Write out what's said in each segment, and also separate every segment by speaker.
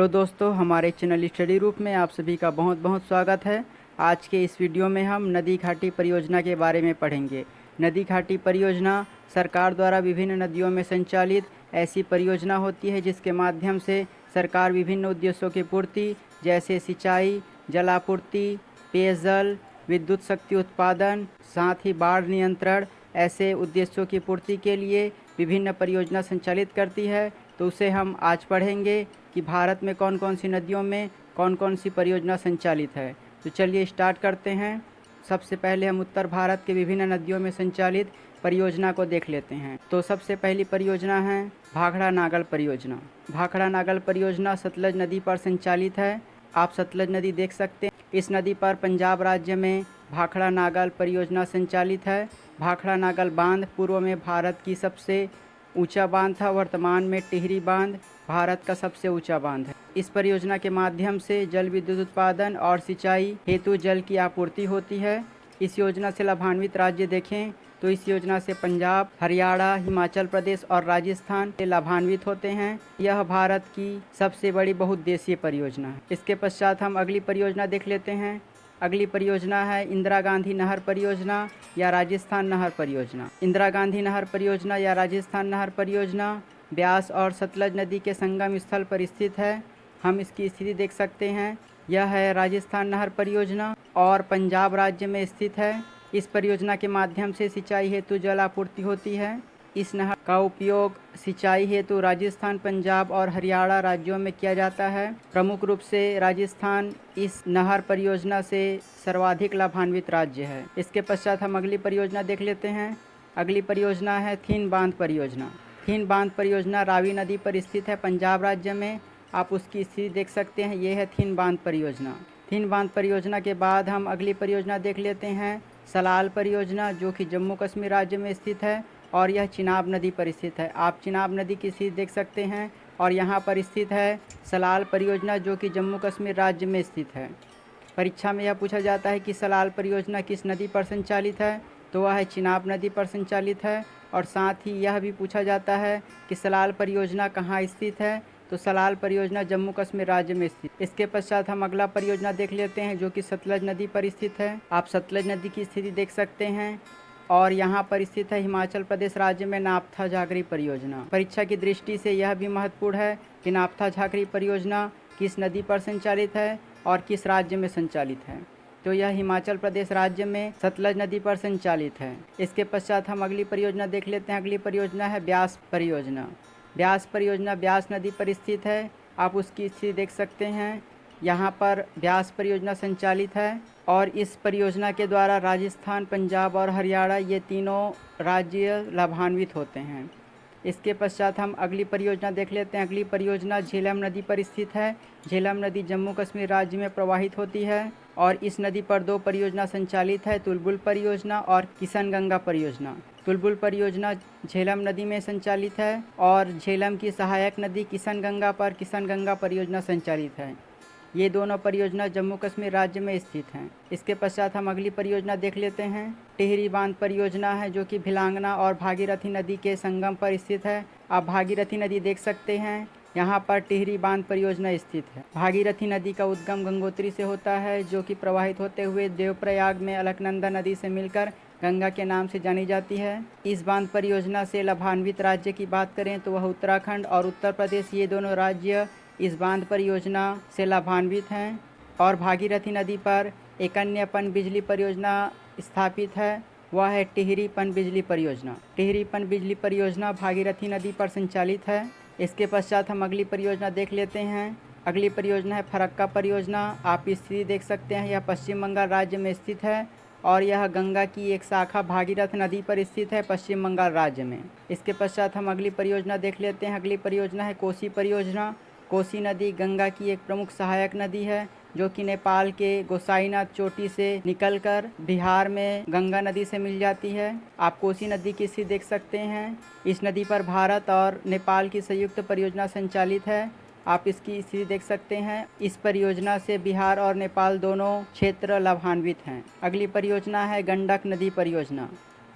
Speaker 1: तो दोस्तों, हमारे चैनल स्टडी रूप में आप सभी का बहुत बहुत स्वागत है। आज के इस वीडियो में हम नदी घाटी परियोजना के बारे में पढ़ेंगे। नदी घाटी परियोजना सरकार द्वारा विभिन्न नदियों में संचालित ऐसी परियोजना होती है जिसके माध्यम से सरकार विभिन्न उद्देश्यों की पूर्ति जैसे सिंचाई, जलापूर्ति, पेयजल, विद्युत शक्ति उत्पादन, साथ ही बाढ़ नियंत्रण ऐसे उद्देश्यों की पूर्ति के लिए विभिन्न परियोजना संचालित करती है। तो उसे हम आज पढ़ेंगे कि भारत में कौन कौन सी नदियों में कौन कौन सी परियोजना संचालित है। तो चलिए स्टार्ट करते हैं। सबसे पहले हम उत्तर भारत के विभिन्न नदियों में संचालित परियोजना को देख लेते हैं। तो सबसे पहली परियोजना है भाखड़ा नागल परियोजना। भाखड़ा नागल परियोजना सतलज नदी पर संचालित है। आप सतलज नदी देख सकते हैं। इस नदी पर पंजाब राज्य में भाखड़ा नागल परियोजना संचालित है। भाखड़ा नागल बांध पूर्व में भारत की सबसे ऊंचा बांध था। वर्तमान में टिहरी बांध भारत का सबसे ऊंचा बांध है। इस परियोजना के माध्यम से जल विद्युत उत्पादन और सिंचाई हेतु जल की आपूर्ति होती है। इस योजना से लाभान्वित राज्य देखें तो इस योजना से पंजाब, हरियाणा, हिमाचल प्रदेश और राजस्थान लाभान्वित होते हैं। यह भारत की सबसे बड़ी बहुउद्देशीय परियोजना है। इसके पश्चात हम अगली परियोजना देख लेते हैं। अगली परियोजना है इंदिरा गांधी नहर परियोजना या राजस्थान नहर परियोजना। इंदिरा गांधी नहर परियोजना या राजस्थान नहर परियोजना ब्यास और सतलज नदी के संगम स्थल पर स्थित है। हम इसकी स्थिति देख सकते हैं। यह है राजस्थान नहर परियोजना और पंजाब राज्य में स्थित है। इस परियोजना के माध्यम से सिंचाई हेतु जल आपूर्ति होती है। इस नहर का उपयोग सिंचाई हेतु राजस्थान, पंजाब और हरियाणा राज्यों में किया जाता है। प्रमुख रूप से राजस्थान इस नहर परियोजना से सर्वाधिक लाभान्वित राज्य है। इसके पश्चात हम अगली परियोजना देख लेते हैं। अगली परियोजना है थीन बांध परियोजना। थीन बांध परियोजना रावी नदी पर स्थित है, पंजाब राज्य में। आप उसकी स्थिति देख सकते हैं। ये है थीन बांध परियोजना। थीन बांध परियोजना के बाद हम अगली परियोजना देख लेते हैं सलाल परियोजना, जो कि जम्मू कश्मीर राज्य में स्थित है और यह चिनाब नदी पर स्थित है। आप चिनाब नदी की स्थिति देख सकते हैं और यहाँ पर स्थित है सलाल परियोजना, जो कि जम्मू कश्मीर राज्य में स्थित है। परीक्षा में यह पूछा जाता है कि सलाल परियोजना किस नदी पर संचालित है, तो वह है चिनाब नदी पर संचालित है। और साथ ही यह भी पूछा जाता है कि सलाल परियोजना कहाँ स्थित है, तो सलाल परियोजना जम्मू कश्मीर राज्य में स्थित। इसके पश्चात हम अगला परियोजना देख लेते हैं जो कि सतलज नदी पर स्थित है। आप सतलज नदी की स्थिति देख सकते हैं और यहाँ पर स्थित है हिमाचल प्रदेश राज्य में नापथा झाकरी परियोजना। परीक्षा की दृष्टि से यह भी महत्वपूर्ण है कि नापथा झाकरी परियोजना किस नदी पर संचालित है और किस राज्य में संचालित है। तो यह हिमाचल प्रदेश राज्य में सतलज नदी पर संचालित है। इसके पश्चात हम अगली परियोजना देख लेते हैं। अगली परियोजना है ब्यास परियोजना। ब्यास परियोजना ब्यास नदी पर स्थित है। आप उसकी स्थिति देख सकते हैं। यहाँ पर ब्यास परियोजना संचालित है और इस परियोजना के द्वारा राजस्थान, पंजाब और हरियाणा ये तीनों राज्य लाभान्वित होते हैं। इसके पश्चात हम अगली परियोजना देख लेते हैं। अगली परियोजना झेलम नदी पर स्थित है। झेलम नदी जम्मू कश्मीर राज्य में प्रवाहित होती है और इस नदी पर दो परियोजना संचालित है, तुलबुल परियोजना और किशन गंगा परियोजना। तुलबुल परियोजना झेलम नदी में संचालित है और झेलम की सहायक नदी किशन गंगा पर किशन गंगा परियोजना संचालित है। ये दोनों परियोजना जम्मू कश्मीर राज्य में स्थित हैं। इसके पश्चात हम अगली परियोजना देख लेते हैं। टिहरी बांध परियोजना है जो कि भिलांगना और भागीरथी नदी के संगम पर स्थित है। आप भागीरथी नदी देख सकते हैं। यहाँ पर टिहरी बांध परियोजना स्थित है। भागीरथी नदी का उद्गम गंगोत्री से होता है, जो कि प्रवाहित होते हुए देवप्रयाग में अलकनंदा नदी से मिलकर गंगा के नाम से जानी जाती है। इस बांध परियोजना से लाभान्वित राज्य की बात करें तो वह उत्तराखंड और उत्तर प्रदेश, ये दोनों राज्य इस बांध परियोजना से लाभान्वित हैं। और भागीरथी नदी पर एक अन्य पनबिजली परियोजना स्थापित है, वह है टिहरी पनबिजली परियोजना। टिहरी पनबिजली परियोजना भागीरथी नदी पर संचालित है। इसके पश्चात हम अगली परियोजना देख लेते हैं। अगली परियोजना है फरक्का परियोजना। आप स्थिति देख सकते हैं। यह पश्चिम बंगाल राज्य में स्थित है और यह गंगा की एक शाखा भागीरथ नदी पर स्थित है, पश्चिम बंगाल राज्य में। इसके पश्चात हम अगली परियोजना देख लेते हैं। अगली परियोजना है कोसी परियोजना। कोसी नदी गंगा की एक प्रमुख सहायक नदी है, जो कि नेपाल के गोसाईनाथ चोटी से निकलकर बिहार में गंगा नदी से मिल जाती है। आप कोसी नदी की स्थिति देख सकते हैं। इस नदी पर भारत और नेपाल की संयुक्त परियोजना संचालित है। आप इसकी स्थिति देख सकते हैं। इस परियोजना से बिहार और नेपाल दोनों क्षेत्र लाभान्वित हैं। अगली परियोजना है गंडक नदी परियोजना।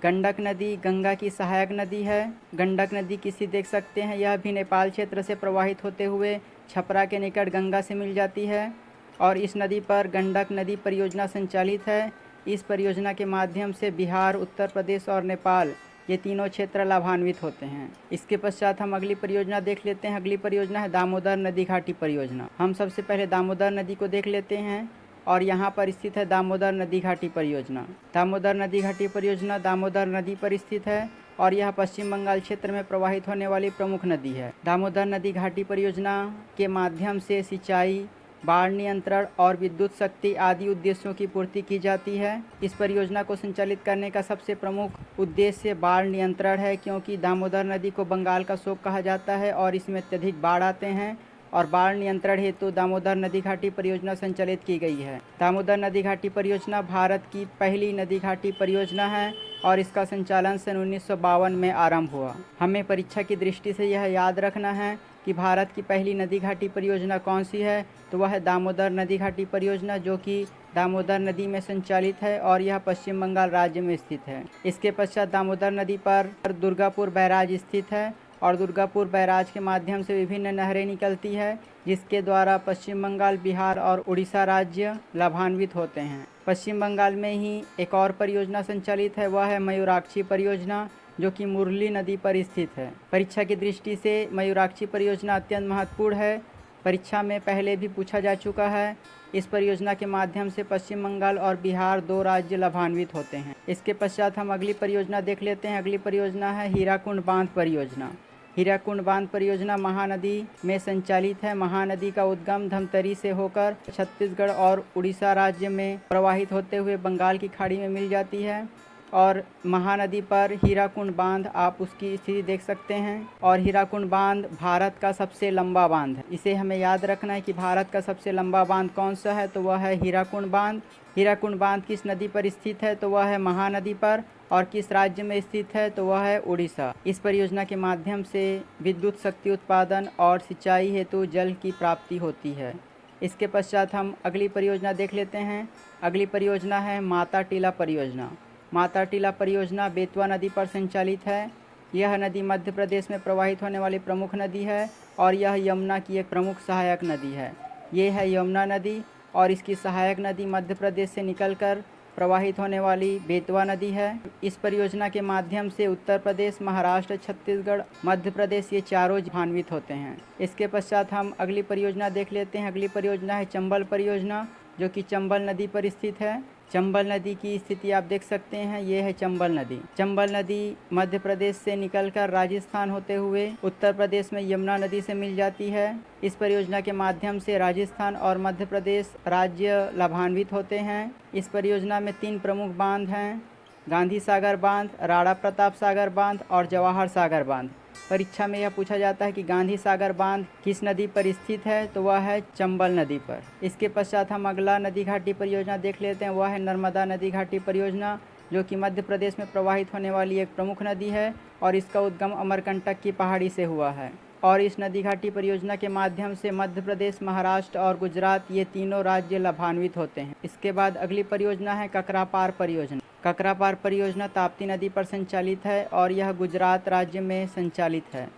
Speaker 1: गंडक नदी गंगा की सहायक नदी है। गंडक नदी की स्थिति देख सकते हैं। यह भी नेपाल क्षेत्र से प्रवाहित होते हुए छपरा के निकट गंगा से मिल जाती है और इस नदी पर गंडक नदी परियोजना संचालित है। इस परियोजना के माध्यम से बिहार, उत्तर प्रदेश और नेपाल ये तीनों क्षेत्र लाभान्वित होते हैं। इसके पश्चात हम अगली परियोजना देख लेते हैं। अगली परियोजना है दामोदर नदी घाटी परियोजना। हम सबसे पहले दामोदर नदी को देख लेते हैं और यहाँ पर स्थित है दामोदर नदी घाटी परियोजना। दामोदर नदी घाटी परियोजना दामोदर नदी पर स्थित है और यह पश्चिम बंगाल क्षेत्र में प्रवाहित होने वाली प्रमुख नदी है। दामोदर नदी घाटी परियोजना के माध्यम से सिंचाई, बाढ़ नियंत्रण और विद्युत शक्ति आदि उद्देश्यों की पूर्ति की जाती है। इस परियोजना को संचालित करने का सबसे प्रमुख उद्देश्य बाढ़ नियंत्रण है, क्योंकि दामोदर नदी को बंगाल का शोक कहा जाता है और इसमें अत्यधिक बाढ़ आते हैं और बाढ़ नियंत्रण हेतु दामोदर नदी घाटी परियोजना संचालित की गई है। दामोदर नदी घाटी परियोजना भारत की पहली नदी घाटी परियोजना है और इसका संचालन सन 1952 में आरंभ हुआ। हमें परीक्षा की दृष्टि से यह याद रखना है कि भारत की पहली नदी घाटी परियोजना कौन सी है, तो वह है दामोदर नदी घाटी परियोजना, जो कि दामोदर नदी में संचालित है और यह पश्चिम बंगाल राज्य में स्थित है। इसके पश्चात दामोदर नदी पर दुर्गापुर बैराज स्थित है और दुर्गापुर बैराज के माध्यम से विभिन्न नहरें निकलती है, जिसके द्वारा पश्चिम बंगाल, बिहार और उड़ीसा राज्य लाभान्वित होते हैं। पश्चिम बंगाल में ही एक और परियोजना संचालित है, वह है मयूराक्षी परियोजना, जो कि मुरली नदी पर स्थित है। परीक्षा की दृष्टि से मयूराक्षी परियोजना अत्यंत महत्वपूर्ण है। परीक्षा में पहले भी पूछा जा चुका है। इस परियोजना के माध्यम से पश्चिम बंगाल और बिहार दो राज्य लाभान्वित होते हैं। इसके पश्चात हम अगली परियोजना देख लेते हैं। अगली परियोजना है हीराकुंड बांध परियोजना। हीराकुंड बांध परियोजना महानदी में संचालित है। महानदी का उद्गम धमतरी से होकर छत्तीसगढ़ और उड़ीसा राज्य में प्रवाहित होते हुए बंगाल की खाड़ी में मिल जाती है और महानदी पर हीराकुंड बांध, आप उसकी स्थिति देख सकते हैं। और हीराकुंड बांध भारत का सबसे लंबा बांध है। इसे हमें याद रखना है कि भारत का सबसे लंबा बांध कौन सा है, तो वह है हीराकुंड बांध। हीराकुंड बांध किस नदी पर स्थित है, तो वह है महानदी पर। और किस राज्य में स्थित है, तो वह है उड़ीसा। इस परियोजना के माध्यम से विद्युत शक्ति उत्पादन और सिंचाई हेतु जल की प्राप्ति होती है। इसके पश्चात हम अगली परियोजना देख लेते हैं। अगली परियोजना है माता टीला परियोजना। माता टीला परियोजना बेतवा नदी पर संचालित है। यह नदी मध्य प्रदेश में प्रवाहित होने वाली प्रमुख नदी है और यह यमुना की एक प्रमुख सहायक नदी है। ये है यमुना नदी और इसकी सहायक नदी मध्य प्रदेश से निकलकर प्रवाहित होने वाली बेतवा नदी है। इस परियोजना के माध्यम से उत्तर प्रदेश, महाराष्ट्र, छत्तीसगढ़, मध्य प्रदेश ये चारों लाभान्वित होते हैं। इसके पश्चात हम अगली परियोजना देख लेते हैं। अगली परियोजना है चंबल परियोजना, जो कि चंबल नदी पर स्थित है। चंबल नदी की स्थिति आप देख सकते हैं, ये है चंबल नदी। चंबल नदी मध्य प्रदेश से निकलकर राजस्थान होते हुए उत्तर प्रदेश में यमुना नदी से मिल जाती है। इस परियोजना के माध्यम से राजस्थान और मध्य प्रदेश राज्य लाभान्वित होते हैं। इस परियोजना में 3 प्रमुख बांध हैं, गांधी सागर बांध, राणा प्रताप सागर बांध और जवाहर सागर बांध। परीक्षा में यह पूछा जाता है कि गांधी सागर बांध किस नदी पर स्थित है, तो वह है चंबल नदी पर। इसके पश्चात हम अगला नदी घाटी परियोजना देख लेते हैं। वह है नर्मदा नदी घाटी परियोजना, जो कि मध्य प्रदेश में प्रवाहित होने वाली एक प्रमुख नदी है और इसका उद्गम अमरकंटक की पहाड़ी से हुआ है। और इस नदी घाटी परियोजना के माध्यम से मध्य प्रदेश, महाराष्ट्र और गुजरात ये तीनों राज्य लाभान्वित होते हैं। इसके बाद अगली परियोजना है ककरापार परियोजना। ककरापार परियोजना ताप्ती नदी पर संचालित है और यह गुजरात राज्य में संचालित है।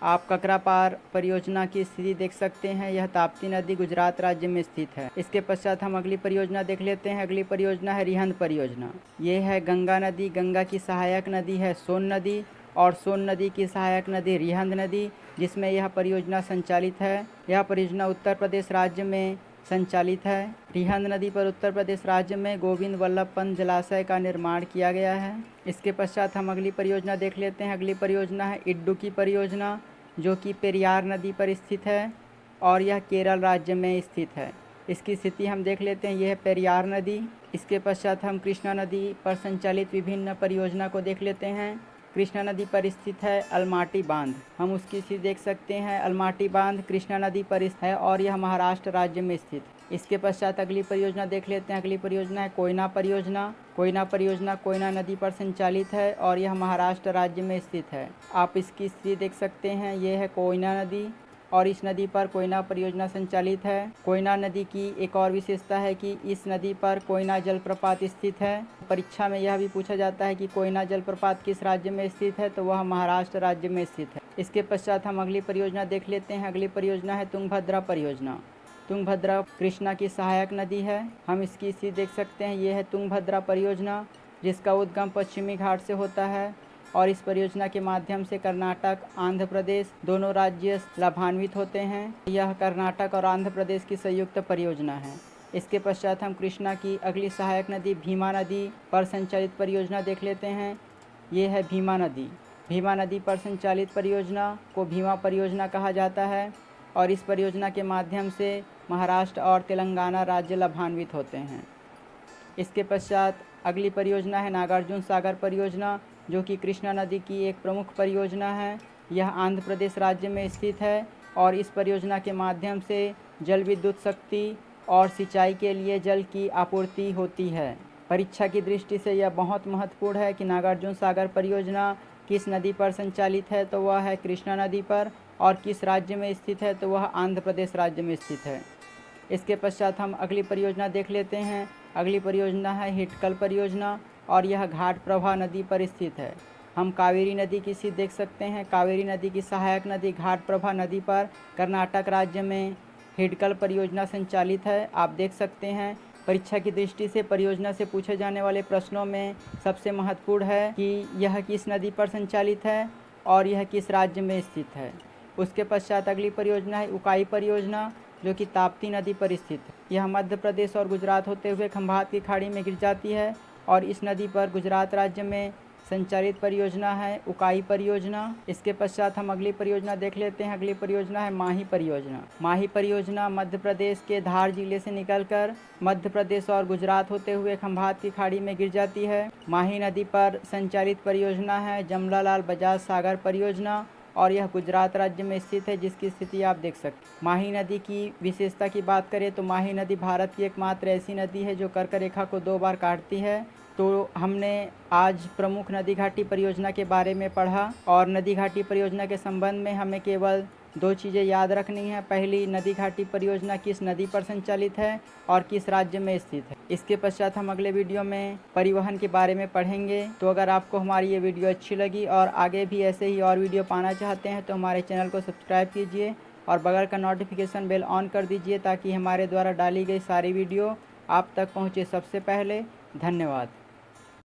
Speaker 1: आप ककरापार परियोजना की स्थिति देख सकते हैं, यह ताप्ती नदी गुजरात राज्य में स्थित है। इसके पश्चात हम अगली परियोजना देख लेते हैं। अगली परियोजना है रिहंद परियोजना। ये है गंगा नदी। गंगा की सहायक नदी है सोन नदी और सोन नदी की सहायक नदी रिहंद नदी, जिसमें यह परियोजना संचालित है। यह परियोजना उत्तर प्रदेश राज्य में संचालित है। रिहंद नदी पर उत्तर प्रदेश राज्य में गोविंद वल्लभ पंत जलाशय का निर्माण किया गया है। इसके पश्चात हम अगली परियोजना देख लेते हैं। अगली परियोजना है इडुक्की परियोजना, जो कि पेरियार नदी पर स्थित है और यह केरल राज्य में स्थित है। इसकी स्थिति हम देख लेते हैं, यह है पेरियार नदी। इसके पश्चात हम कृष्णा नदी पर संचालित विभिन्न परियोजना को देख लेते हैं। कृष्णा नदी पर स्थित है अलमाटी बांध, हम उसकी स्थिति देख सकते हैं। अलमाटी बांध कृष्णा नदी पर स्थित है और यह महाराष्ट्र राज्य में स्थित। इसके पश्चात अगली परियोजना देख लेते हैं। अगली परियोजना है कोयना परियोजना। कोयना परियोजना कोयना नदी पर संचालित है और यह महाराष्ट्र राज्य में स्थित है। आप इसकी स्थिति देख सकते हैं, ये है कोयना नदी और इस नदी पर कोयना परियोजना संचालित है। कोयना नदी की एक और विशेषता है कि इस नदी पर कोयना जलप्रपात स्थित है। परीक्षा में यह भी पूछा जाता है कि कोयना जलप्रपात किस राज्य में स्थित है, तो वह महाराष्ट्र राज्य में स्थित है। इसके पश्चात हम अगली परियोजना देख लेते हैं। अगली परियोजना है तुंगभद्रा परियोजना। तुंगभद्रा कृष्णा की सहायक नदी है। हम इसकी स्थिति देख सकते हैं। ये है तुंगभद्रा परियोजना, जिसका उद्गम पश्चिमी घाट से होता है और इस परियोजना के माध्यम से कर्नाटक, आंध्र प्रदेश दोनों राज्य लाभान्वित होते हैं। यह कर्नाटक और आंध्र प्रदेश की संयुक्त परियोजना है। इसके पश्चात हम कृष्णा की अगली सहायक नदी भीमा नदी पर संचालित परियोजना देख लेते हैं। ये है भीमा नदी। भीमा नदी पर संचालित परियोजना को भीमा परियोजना कहा जाता है और इस परियोजना के माध्यम से महाराष्ट्र और तेलंगाना राज्य लाभान्वित होते हैं। इसके पश्चात अगली परियोजना है नागार्जुन सागर परियोजना, जो कि कृष्णा नदी की एक प्रमुख परियोजना है। यह आंध्र प्रदेश राज्य में स्थित है और इस परियोजना के माध्यम से जल विद्युत शक्ति और सिंचाई के लिए जल की आपूर्ति होती है। परीक्षा की दृष्टि से यह बहुत महत्वपूर्ण है कि नागार्जुन सागर परियोजना किस नदी पर संचालित है, तो वह है कृष्णा नदी पर, और किस राज्य में स्थित है, तो वह आंध्र प्रदेश राज्य में स्थित है। इसके पश्चात हम अगली परियोजना देख लेते हैं। अगली परियोजना है हिटकल परियोजना और यह घाट प्रभा नदी पर स्थित है। हम कावेरी नदी की स्थिति देख सकते हैं। कावेरी नदी की सहायक नदी घाट प्रभा नदी पर कर्नाटक राज्य में हिटकल परियोजना संचालित है। आप देख सकते हैं परीक्षा की दृष्टि से परियोजना से पूछे जाने वाले प्रश्नों में सबसे महत्वपूर्ण है कि यह किस नदी पर संचालित है और यह किस राज्य में स्थित है। उसके पश्चात अगली परियोजना है उकाई परियोजना, जो कि ताप्ती नदी पर स्थित है। यह मध्य प्रदेश और गुजरात होते हुए खंभात की खाड़ी में गिर जाती है और इस नदी पर गुजरात राज्य में संचालित परियोजना है उकाई परियोजना। इसके पश्चात हम अगली परियोजना देख लेते हैं। अगली परियोजना है माही परियोजना। माही परियोजना मध्य प्रदेश के धार जिले से निकलकर मध्य प्रदेश और गुजरात होते हुए खंभात की खाड़ी में गिर जाती है। माही नदी पर संचालित परियोजना है जमनालाल बजाज सागर परियोजना और यह गुजरात राज्य में स्थित है, जिसकी स्थिति आप देख सकते हैं। माही नदी की विशेषता की बात करें तो माही नदी भारत की एकमात्र ऐसी नदी है जो कर्क रेखा को 2 बार काटती है। तो हमने आज प्रमुख नदी घाटी परियोजना के बारे में पढ़ा और नदी घाटी परियोजना के संबंध में हमें केवल 2 चीज़ें याद रखनी है। पहली, नदी घाटी परियोजना किस नदी पर संचालित है और किस राज्य में स्थित है। इसके पश्चात हम अगले वीडियो में परिवहन के बारे में पढ़ेंगे। तो अगर आपको हमारी ये वीडियो अच्छी लगी और आगे भी ऐसे ही और वीडियो पाना चाहते हैं तो हमारे चैनल को सब्सक्राइब कीजिए और बगल का नोटिफिकेशन बेल ऑन कर दीजिए ताकि हमारे द्वारा डाली गई सारी वीडियो आप तक पहुँचे सबसे पहले। धन्यवाद।